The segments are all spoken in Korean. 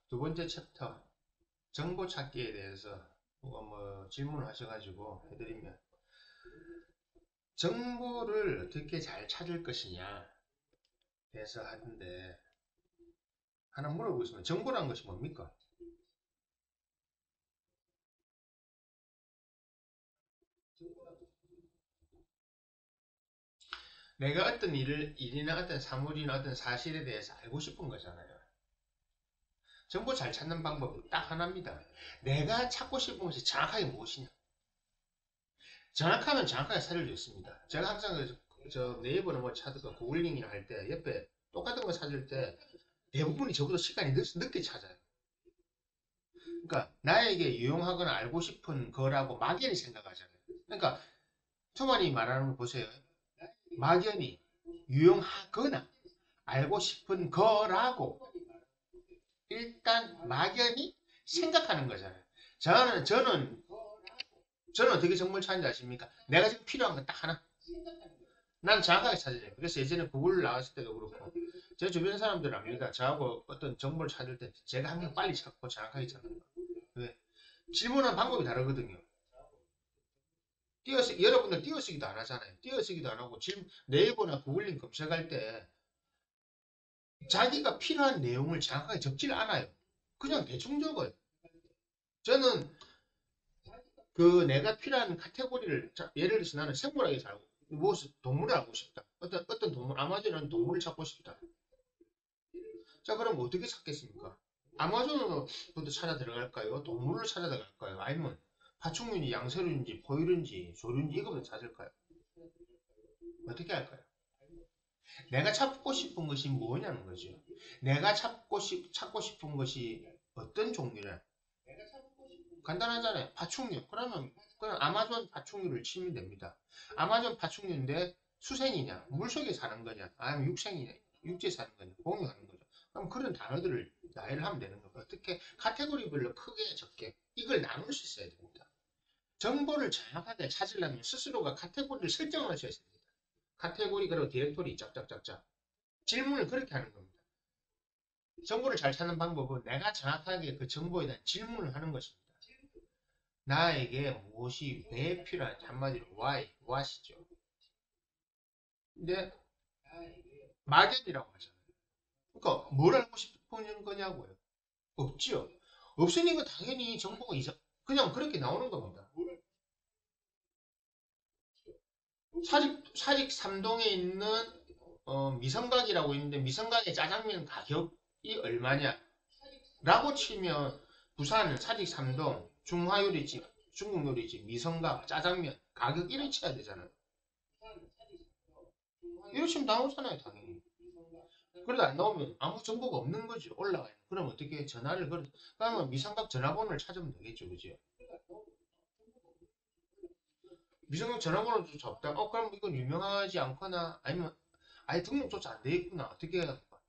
두 번째 챕터 정보 찾기에 대해서 뭐 질문을 하셔가지고 해드리면 정보를 어떻게 잘 찾을 것이냐 대해서 하는데 하나 물어보겠습니다. 정보란 것이 뭡니까? 내가 어떤 일이나 어떤 사물이나 어떤 사실에 대해서 알고 싶은 거잖아요. 정보 잘 찾는 방법은 딱 하나입니다. 내가 찾고 싶은 것이 정확하게 무엇이냐. 정확하면 정확하게 사료를 줬습니다. 제가 항상 저 네이버나 뭐 찾아서 구글링이나 할 때 옆에 똑같은 거 찾을 때 대부분이 저보다 시간이 늦게 찾아요. 그러니까 나에게 유용하거나 알고 싶은 거라고 막연히 생각하잖아요. 그러니까 초반이 말하는 거 보세요. 막연히 유용하거나 알고 싶은 거라고 일단 막연히 생각하는 거잖아요. 저는 어떻게 정보를 찾는지 아십니까? 내가 지금 필요한 건 딱 하나. 난 정확하게 찾아야 돼요. 그래서 예전에 구글 나왔을 때도 그렇고 제 주변 사람들은 압니다. 저하고 어떤 정보를 찾을 때 제가 항상 빨리 찾고 정확하게 찾는 거. 왜? 질문하는 방법이 다르거든요. 여러분들 띄어쓰기도 안 하잖아요. 띄어쓰기도 안 하고 지금 네이버나 구글링 검색할 때 자기가 필요한 내용을 정확하게 적질 않아요. 그냥 대충 적어요. 저는 그 내가 필요한 카테고리를 예를 들어서 나는 생물학에 살고 무엇을 동물을 알고 싶다. 어떤 동물 아마존은 동물을 찾고 싶다. 자 그럼 어떻게 찾겠습니까? 아마존으로부터 찾아 들어갈까요? 동물을 찾아 들어갈까요? 아니면 파충류인지 양서류인지 포유류인지 조류인지 이거부터 찾을까요? 어떻게 할까요? 내가 찾고 싶은 것이 뭐냐는 거죠. 내가 찾고 싶은 것이 어떤 종류냐? 간단하잖아요. 파충류. 그러면 그냥 아마존 파충류를 치면 됩니다. 아마존 파충류인데 수생이냐, 물속에 사는 거냐, 아니면 육생이냐, 육지에 사는 거냐, 공유하는 거죠. 그럼 그런 단어들을 나열을 하면 되는 거예요. 어떻게 카테고리별로 크게 적게 이걸 나눌 수 있어야 됩니다. 정보를 정확하게 찾으려면 스스로가 카테고리를 설정을 하셔야 됩니다. 카테고리 그리고 디렉토리 짝짝짝짝 질문을 그렇게 하는 겁니다. 정보를 잘 찾는 방법은 내가 정확하게 그 정보에 대한 질문을 하는 것입니다. 나에게 무엇이 왜 필요한지 한마디로 why, what이죠. 근데 막연이라고 하잖아요. 그러니까 뭘 알고 싶은 거냐고요. 없지요. 없으니까 당연히 정보가 그냥 그렇게 나오는 겁니다. 사직 삼동에 있는 미성각이라고 있는데 미성각의 짜장면 가격이 얼마냐? 라고 치면 부산 사직 삼동 중화요리집, 중국 요리집, 미성각, 짜장면 가격 이렇게 쳐야 되잖아요. 이렇게 치면 나오잖아요, 당연히. 그래도 안 나오면 아무 정보가 없는 거죠. 올라가요. 그럼 어떻게 전화를 그러면 미성각 전화번호를 찾으면 되겠죠, 그죠? 미성각 전화번호도 없다. 그럼 이건 유명하지 않거나 아니면 아예 등록조차 안 돼 있구나. 어떻게 해야 될까?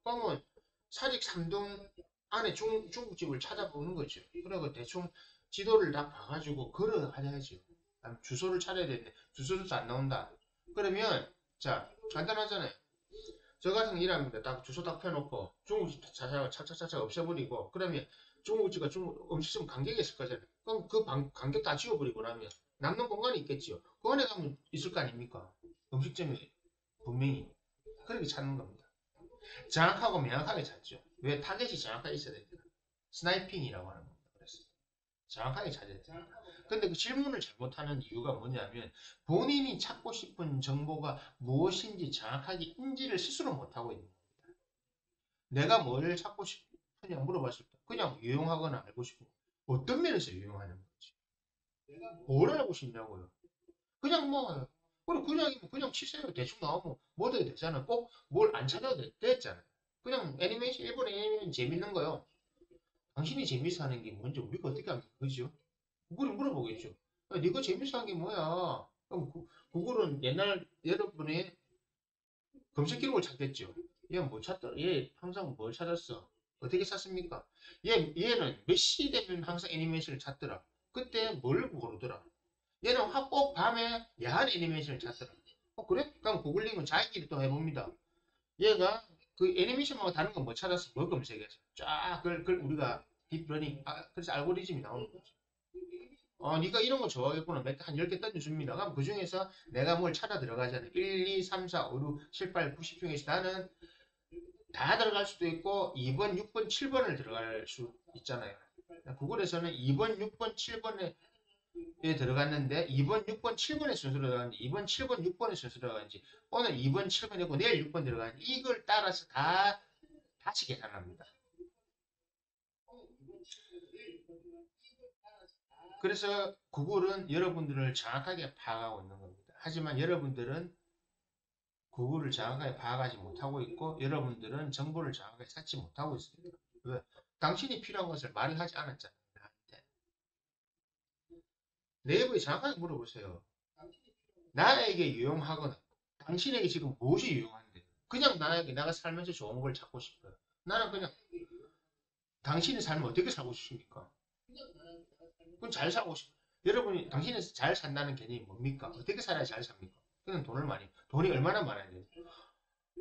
그러면 사직 삼동 안에 중국집을 찾아보는 거죠. 그리고 대충 지도를 다 봐가지고 걸어가야죠. 주소를 찾아야 되는데 주소도 안 나온다. 그러면 자 간단하잖아요. 저 같은 일합니다. 딱 주소 딱 펴놓고 중국집 차차차차 없애버리고 그러면 중국집과 중국 음식점 간격이 있을 거잖아요. 그럼 그 간격 다 지워버리고 나면 남는 공간이 있겠지요. 그 안에 가면 있을 거 아닙니까? 음식점이 분명히 그렇게 찾는 겁니다. 정확하고 명확하게 찾죠. 왜 타겟이 정확하게 있어야 됩니다. 스나이핑이라고 하는 겁니다. 그래서 정확하게 찾아야 됩니다. 근데 그 질문을 잘못하는 이유가 뭐냐면 본인이 찾고 싶은 정보가 무엇인지 정확하게 인지를 스스로 못하고 있는 겁니다. 내가 뭘 찾고 싶으냐 물어봤을 때 그냥 유용하거나 알고 싶은 어떤 면에서 유용하는 거지. 뭘 알고 싶냐고요. 그냥 뭐 그냥 치세요. 대충 나오면 뭐도 되잖아. 꼭 뭘 안 찾아도 됐잖아요. 그냥 애니메이션 일본 애니메이션 재밌는 거요. 당신이 재밌어 하는 게 뭔지 우리가 어떻게 합니까? 그죠? 구글이 물어보겠죠. 야, 네가 재밌어 하는 게 뭐야? 그럼 구글은 옛날 여러분의 검색 기록을 찾겠죠. 얘 뭐 찾더라? 얘 항상 뭘 찾았어? 어떻게 찾습니까? 얘는 몇 시 되면 항상 애니메이션을 찾더라. 그때 뭘 고르더라? 얘는 꼭 밤에 야한 애니메이션을 찾더라. 그래? 그럼 구글링은 자기끼리 또 해봅니다. 얘가 그 애니메이션하고 다른 건 뭐 찾았어? 뭘 검색했어? 쫙 그걸 우리가 딥러닝 그래서 알고리즘이 나오는 거죠. 네가 이런 거 좋아하겠구나. 몇 개, 한 10개 던져줍니다. 그럼 그 중에서 내가 뭘 찾아 들어가잖아. 1, 2, 3, 4, 5, 6, 7, 8, 9, 10 중에서 나는 다 들어갈 수도 있고 2번, 6번, 7번을 들어갈 수 있잖아요. 구글에서는 2번, 6번, 7번에 들어갔는데 2번, 6번, 7번의 순서로 들어갔는지 2번, 7번, 6번의 순서로 들어갔는지 오늘 2번, 7번이고 내일 6번 들어가는지 이걸 따라서 다 다시 계산합니다. 그래서 구글은 여러분들을 정확하게 파악하고 있는 겁니다. 하지만 여러분들은 구글을 정확하게 파악하지 못하고 있고 여러분들은 정보를 정확하게 찾지 못하고 있습니다. 왜? 당신이 필요한 것을 말을 하지 않았잖아요. 나한테. 네이버에 정확하게 물어보세요. 나에게 유용하거나 당신에게 지금 무엇이 유용한데? 그냥 나에게 내가 살면서 좋은 걸 찾고 싶어요. 나는 그냥 당신이 살면 어떻게 살고 싶습니까? 그건 잘 살고 싶어. 여러분이 당신이 잘 산다는 개념이 뭡니까? 어떻게 살아야 잘 삽니까? 그냥 돈이 얼마나 많아야 돼요?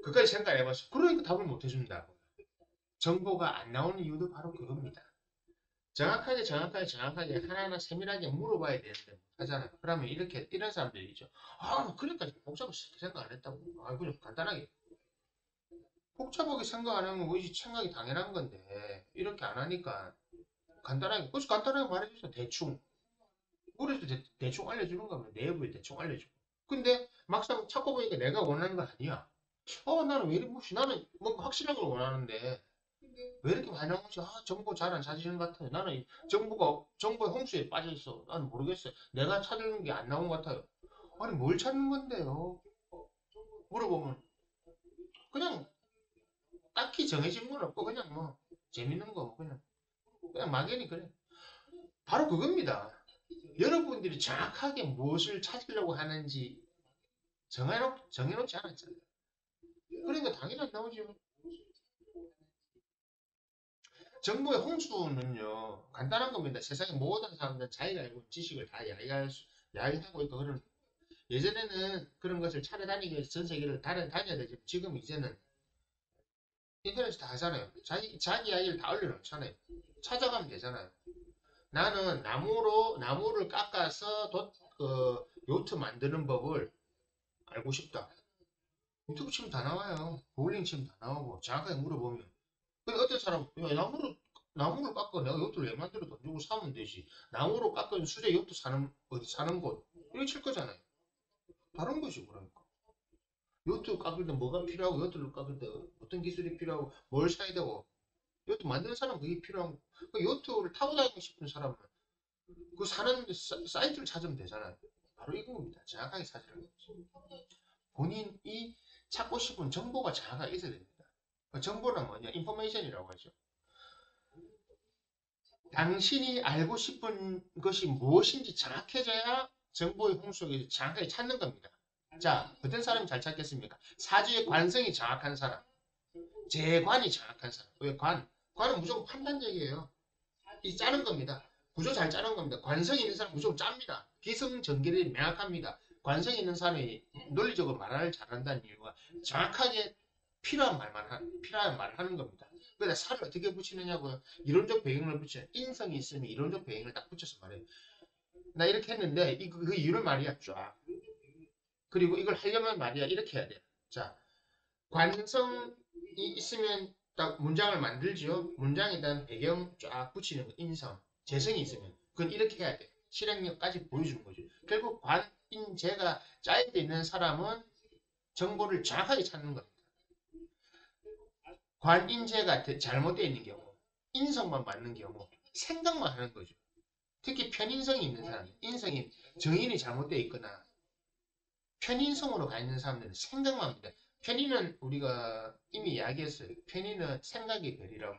그까지 생각해봤어. 그러니까 답을 못 해준다. 정보가 안 나오는 이유도 바로 그겁니다. 정확하게 하나하나 세밀하게 물어봐야 되는데 못하잖아요. 그러면 이런 사람들이 있죠. 그러니까 복잡하게 생각 안 했다고. 그냥 간단하게. 복잡하게 생각 안 하면 뭐지? 생각이 당연한 건데 이렇게 안 하니까 간단하게. 그래서 간단하게 말해주세요. 대충. 그래서 대충 알려주는 거면 내부에 대충 알려주고. 근데 막상 찾고 보니까 내가 원하는 거 아니야. 나는 왜 이렇게 나는 뭔가 확실한 걸 원하는데 왜 이렇게 많이 나오지? 정보 잘 안 찾으시는 것 같아요. 나는 정보의 홍수에 빠져 있어. 나는 모르겠어요. 내가 찾는 게 안 나온 것 같아요. 아니, 뭘 찾는 건데요? 물어보면 그냥 딱히 정해진 건 없고 그냥 뭐 재밌는 거 뭐 그냥 막연히 그래. 바로 그겁니다. 여러분들이 정확하게 무엇을 찾으려고 하는지 정해놓지 않았잖아요. 그러니까 당연히 안 나오죠. 정보의 홍수는요, 간단한 겁니다. 세상의 모든 사람들은 자기가 알고 있는 지식을 다 야기하고 있고, 예전에는 그런 것을 찾아다니기 위해서 전 세계를 다녀야 되지. 지금 이제는 인터넷에 다 하잖아요. 자기 이야기를 다 올려놓잖아요. 찾아가면 되잖아요. 나는 나무를 깎아서 요트 만드는 법을 알고 싶다. 유튜브 치면 다 나와요. 고글링 치면 다 나오고, 정확하게 물어보면. 근데 어떤 사람은, 야, 나무를 깎아 내가 요트를 왜 만들어 돈 주고 사면 되지. 나무로 깎은 수제 요트 어디 사는 곳. 이렇게 칠 거잖아요. 다른 거지, 그러니까. 요트 깎을 때 뭐가 필요하고, 요트를 깎을 때 어떤 기술이 필요하고, 뭘 사야 되고, 요트 만드는 사람은 그게 필요한, 그 요트를 타고 다니고 싶은 사람은 그 사는 사이트를 찾으면 되잖아요. 바로 이겁니다. 정확하게 찾으라는 거지. 본인이 찾고 싶은 정보가 정확하게 있어야 됩니다. 그 정보는 뭐냐? 인포메이션이라고 하죠. 당신이 알고 싶은 것이 무엇인지 정확해져야 정보의 홍수에 정확하게 찾는 겁니다. 자, 어떤 사람이 잘 찾겠습니까? 사주의 관성이 정확한 사람, 재관이 정확한 사람. 왜 관은 무조건 판단력이에요. 이 짜는 겁니다. 구조 잘 짜는 겁니다. 관성이 있는 사람 무조건 짭니다. 기승전결이 명확합니다. 관성이 있는 사람이 논리적으로 말을 잘한다는 이유가 정확하게 필요한 말을 하는 겁니다. 그래서 살을 어떻게 붙이느냐고요. 이론적 배경을 붙여요. 인성이 있으면 이론적 배경을 딱 붙여서 말해요. 나 이렇게 했는데 그 이유를 말이야. 쫙. 그리고 이걸 하려면 말이야. 이렇게 해야 돼. 자, 관성이 있으면 딱 문장을 만들죠. 문장에 대한 배경 쫙 붙이는 거, 인성. 재성이 있으면. 그건 이렇게 해야 돼. 실행력까지 보여주는 거죠. 결국 관인재가 짜여져 있는 사람은 정보를 정확하게 찾는 겁니다. 관인재가 잘못되어 있는 경우, 인성만 맞는 경우, 생각만 하는 거죠. 특히 편인성이 있는 사람, 인성이 정인이 잘못되어 있거나 편인성으로 가 있는 사람들은 생각만 합니다. 편인은 우리가 이미 이야기했어요. 편인은 생각의 별이라고.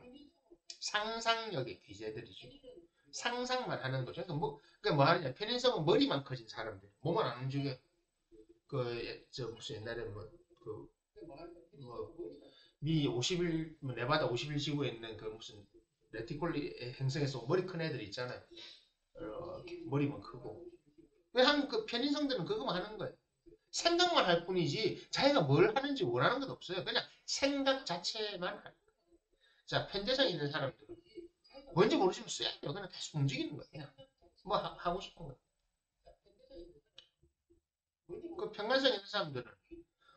상상력의 귀재들이죠. 상상만 하는 거죠. 그러니까 뭐 하느냐. 편인성은 머리만 커진 사람들. 몸은 안 움직여. 무슨 옛날에 미 50일, 네바다 50일 지구에 있는 무슨 레티콜리 행성에서 머리 큰 애들 있잖아요. 머리만 크고. 그 편인성들은 그거만 하는 거예요. 생각만 할 뿐이지 자기가 뭘 하는지 원하는 건 없어요. 그냥 생각 자체만 하는 거예요. 자, 편재성 있는 사람들. 뭔지 모르시면 써야 돼요. 그냥 계속 움직이는 거예요. 그냥. 뭐 하고 싶은 거. 그 평간성 있는 사람들은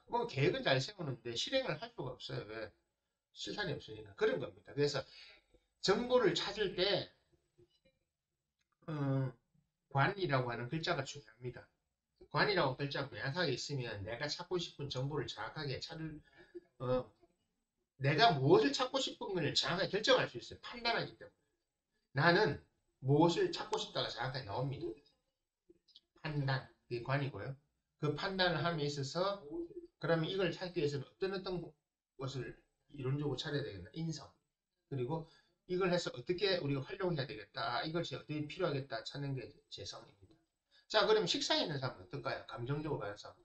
뭐 계획은 잘 세우는데 실행을 할 수가 없어요. 왜? 실탄이 없으니까. 그런 겁니다. 그래서 정보를 찾을 때, 어, 관이라고 하는 글자가 중요합니다. 관이라고 글자가 명확하게 있으면 내가 찾고 싶은 정보를 정확하게 어, 내가 무엇을 찾고 싶은 걸 정확하게 결정할 수 있어요. 판단하기 때문에. 나는 무엇을 찾고 싶다가 정확하게 나옵니다. 판단. 그게 관이고요. 그 판단을 함에 있어서 그러면 이걸 찾기 위해서는 어떤 것을 이론적으로 찾아야 되겠나. 인성. 그리고 이걸 해서 어떻게 우리가 활용해야 되겠다. 이것이 어떻게 필요하겠다 찾는 게 재성입니다. 자, 그럼 식상에 있는 사람은 어떨까요? 감정적으로 가는 사람.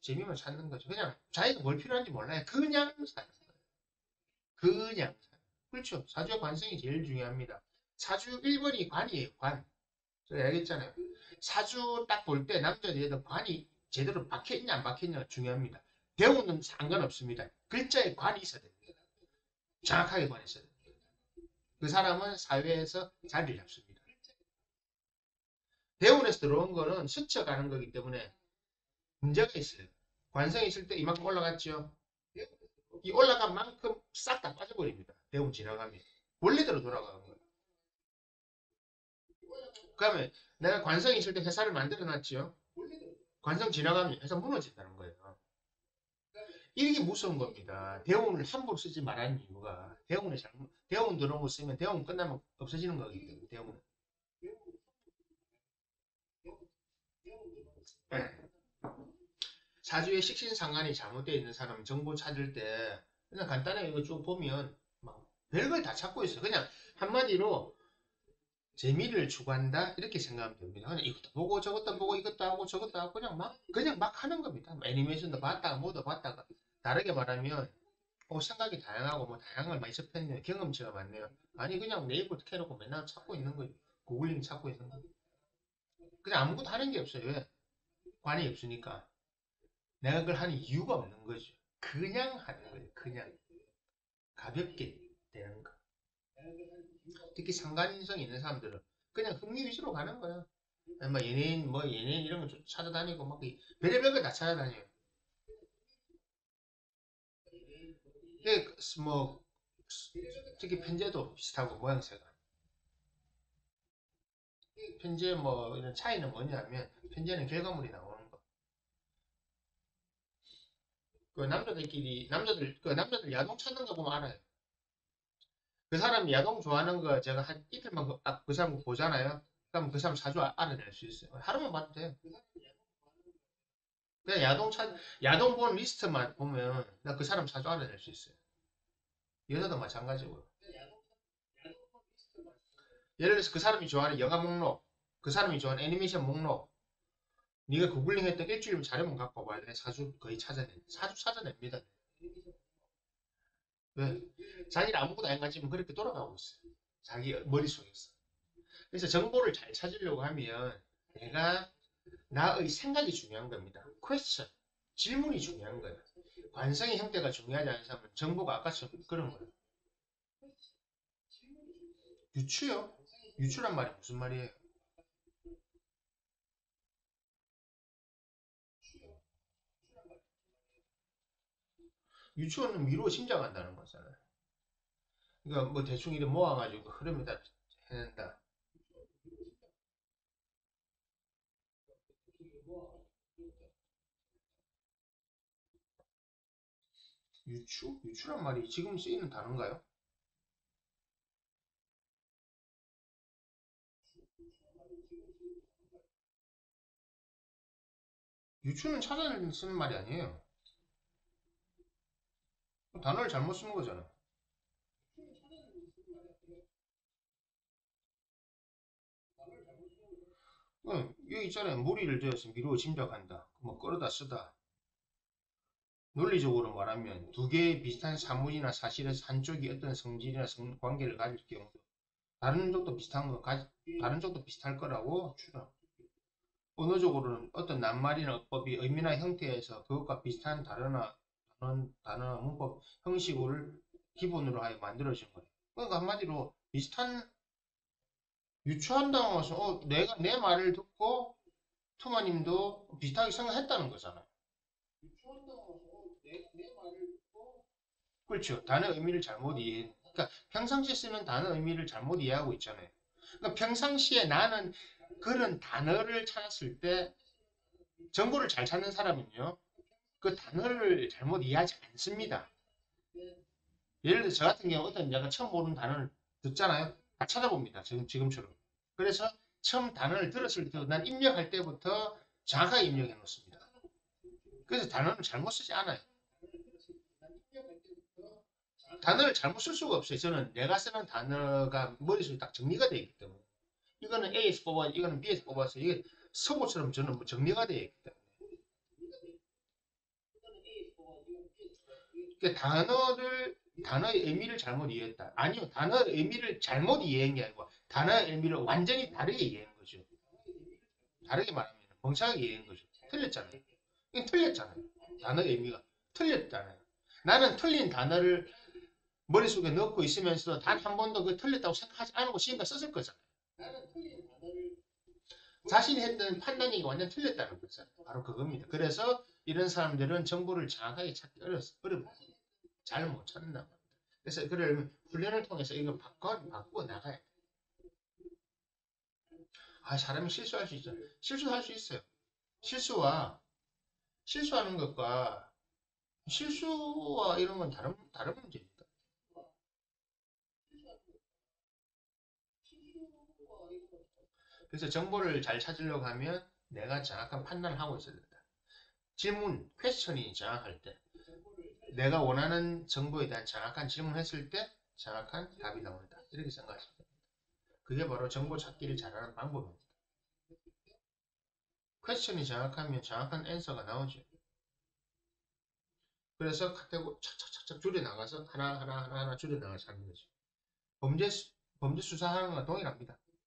재미만 찾는 거죠. 그냥 자기가 뭘 필요한지 몰라요. 그냥 사는 거예요. 그냥. 그렇죠. 사주의 관성이 제일 중요합니다. 사주 1번이 관이에요. 관. 제가 얘기했잖아요. 사주 딱 볼 때 남자들도 관이 제대로 박혀있냐 안 박혀있냐가 중요합니다. 대우는 상관없습니다. 글자에 관이 있어야 됩니다. 정확하게 관이 있어야 됩니다. 그 사람은 사회에서 자리를 잡습니다. 대운에서 들어온 거는 스쳐가는 거기 때문에 문제가 있어요. 관성이 있을 때 이만큼 올라갔죠. 이 올라간 만큼 싹 다 빠져버립니다. 대운 지나가면. 원래대로 돌아가는 거예요. 그러면 내가 관성이 있을 때 회사를 만들어 놨죠. 관성 지나가면 회사 무너진다는 거예요. 이게 무서운 겁니다. 대운을 함부로 쓰지 말라는 이유가 대운 들어온 거 쓰면 대운 끝나면 없어지는 거기 때문에 대운은. 네. 사주의 식신상관이 잘못되어 있는 사람은 정보 찾을 때 그냥 간단하게 이거 쭉 보면 막 별걸 다 찾고 있어요. 그냥 한마디로 재미를 추구한다 이렇게 생각하면 됩니다. 그냥 이것도 보고 저것도 보고 이것도 하고 저것도 하고 그냥 막 하는 겁니다. 애니메이션도 봤다가 뭐도 봤다가 다르게 말하면 생각이 다양하고 뭐 다양한 걸 많이 접했네요. 경험치가 많네요. 아니 그냥 네이버 켜놓고 맨날 찾고 있는 거죠. 구글링 찾고 있는 거죠. 그냥 아무것도 하는 게 없어요. 왜? 관이 없으니까. 내가 그걸 하는 이유가 없는 거죠. 그냥 하는 거예요. 그냥 가볍게 되는 거. 특히 상관인성 있는 사람들은 그냥 흥미 위주로 가는 거야. 뭐 연예인 이런 거 찾아다니고 막 별의별 걸 다 찾아다녀요. 이게 뭐 특히 편제도 비슷하고 모양새가. 편제 뭐 이런 차이는 뭐냐면 편제는 결과물이 나오는 거. 남자들 야동 찾는 거 보면 알아요. 그 사람이 야동 좋아하는 거 제가 한 이틀만 그 사람 거 보잖아요. 그럼 그 사람 자주 알아낼 수 있어요. 하루만 봐도 돼요. 그냥 야동 본 리스트만 보면 나 그 사람 자주 알아낼 수 있어요. 여자도 마찬가지고. 예를 들어서 그 사람이 좋아하는 영화 목록, 그 사람이 좋아하는 애니메이션 목록, 네가 구글링 했던 일주일만 자료만 갖고 와야 돼. 사주 거의 사주 찾아냅니다. 왜? 자기를 아무것도 안 가지면 그렇게 돌아가고 있어요. 자기 머릿속에서. 그래서 정보를 잘 찾으려고 하면 내가 나의 생각이 중요한 겁니다. 퀘스천, 질문이 중요한 거예요. 관성의 형태가 중요하지 않은 사람은 정보가 아까처럼 그런 거예요. 유추요? 유추란 말이 무슨 말이에요? 유추는 미루어 심장한다는 거잖아요. 그러니까 뭐 대충 이렇게 모아가지고 흐름을 다 해낸다. 유추? 유추란 말이 지금 쓰이는 단어인가요? 유추는 찾아내는 쓰는 말이 아니에요. 단어를 잘못 쓰는 거잖아. 응, 여기 있잖아요. 무리를 지어서 미루어 짐작한다. 뭐 끌어다 쓰다. 논리적으로 말하면 두 개의 비슷한 사물이나 사실에서 한쪽이 어떤 성질이나 관계를 가질 경우 다른 쪽도 비슷할 거라고 추론. 언어적으로는 어떤 낱말이나 어법이 의미나 형태에서 그것과 비슷한 단어나 문법, 형식을 기본으로 하여 만들어진 거예요. 그러니까 한마디로 비슷한 유추한다고 해서 내가 내 말을 듣고 투마님도 비슷하게 생각했다는 거잖아요. 유추한다고 해서 내 말을 듣고 그렇죠. 단어 의미를 잘못 이해. 그러니까 평상시에 쓰는 단어 의미를 잘못 이해하고 있잖아요. 그러니까 평상시에 나는 그런 단어를 찾았을 때 정보를 잘 찾는 사람은요. 그 단어를 잘못 이해하지 않습니다. 예를 들어 저 같은 경우 어떤 내가 처음 모르는 단어를 듣잖아요. 다 찾아봅니다. 지금처럼. 그래서 처음 단어를 들었을 때도 난 입력할 때부터 정확하게 입력해 놓습니다. 그래서 단어는 잘못 쓰지 않아요. 단어를 잘못 쓸 수가 없어요. 저는 내가 쓰는 단어가 머릿속에 딱 정리가 되어 있기 때문에. 이거는 A에서 뽑아, 이거는 B에서 뽑아서 이게 서구처럼 저는 뭐 정리가 되어 있기 때문에. 그러니까 단어의 의미를 잘못 이해했다. 아니요, 단어의 의미를 잘못 이해한 게 아니고 단어의 의미를 완전히 다르게 이해한 거죠. 다르게 말하면 멍청하게 이해한 거죠. 틀렸잖아요. 이건 틀렸잖아요. 단어의 의미가 틀렸잖아요. 나는 틀린 단어를 머릿속에 넣고 있으면서 단 한 번도 그 틀렸다고 생각하지 않고 지금까지 썼을 거잖아요. 자신이 했던 판단이 완전 틀렸다는 거죠. 바로 그겁니다. 그래서 이런 사람들은 정보를 정확하게 찾기 어렵습니다. 잘 못 찾는다고 합니다. 그래서 그를 훈련을 통해서 이걸 바꿔 나가야 돼. 사람이 실수할 수 있죠. 실수할 수 있어요. 실수하는 것과 실수와 이런 건 다른 문제입니다. 그래서 정보를 잘 찾으려고 하면 내가 정확한 판단을 하고 있어야 된다. 질문, 퀘스천이 정확할 때, 내가 원하는 정보에 대한 정확한 질문을 했을 때 정확한 답이 나온다. 이렇게 생각하시면 됩니다. 그게 바로 정보 찾기를 잘하는 방법입니다. 퀘스천이 정확하면 정확한 앤서가 나오죠. 그래서 카테고리 착착착착 줄여나가서 하나 줄여나가서 하는 거죠. 범죄 수사하는 거랑 동일합니다.